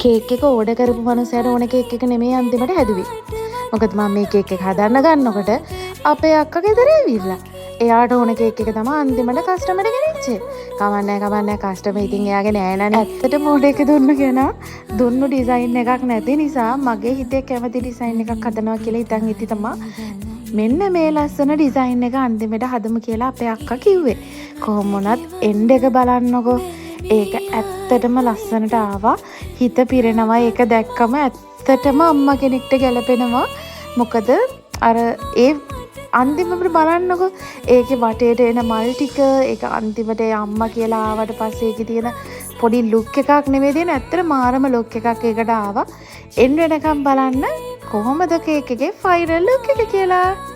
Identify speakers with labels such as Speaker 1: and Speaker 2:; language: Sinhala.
Speaker 1: කේක් එක ඕඩර් කරපු මනුස්සයාට ඕන කේක් එක නෙමෙයි අන්තිමට හැදුවේ. මොකද මම මේ කේක් එක හදන්න ගන්නකොට අපේ අක්කා ගෙදර ඇවිල්ලා. එයාට ඕන කේක් එක තමයි අන්තිමට කස්ටමර්ට ගෙනිච්චේ. කමන්නේ කස්ටමර් ඉතින් එයාගේ නෑනනේ. ඇත්තටම ඕඩර් එක දුන්නු කෙනා දුන්නු ඩිසයින් එකක් නැති නිසා මගේ හිතේ කැමති ඩිසයින් එකක් හදනවා කියලා හිතන් ඉති තමයි මෙන්න මේ ලස්සන ඩිසයින් එක අන්තිමට හදමු කියලා අපේ අක්කා කිව්වේ. කොහොම වුණත් එන්ඩ් එක බලන්නකෝ. ඒක ඇත්තටම ලස්සනට ආවා. හිත පිරෙනවා. ඒක දැක්කම ඇත්තටම අම්මා කෙනෙක්ට ගැලපෙනවා. මොකද අර ඒ අන්තිමට බලන්නකෝ ඒකේ වටේට එන මල් ටික ඒක අන්තිමට අම්මා කියලා ආවට පස්සේ ඒකේ තියෙන පොඩි ලුක් එකක් නෙමෙයි දෙන ඇත්තට මාරම ලුක් එකක් ඒකට ආවා. එන්න වෙනකම් බලන්න කොහොමද කේක් එකේ ෆයිනල් ලුක් එක කියලා.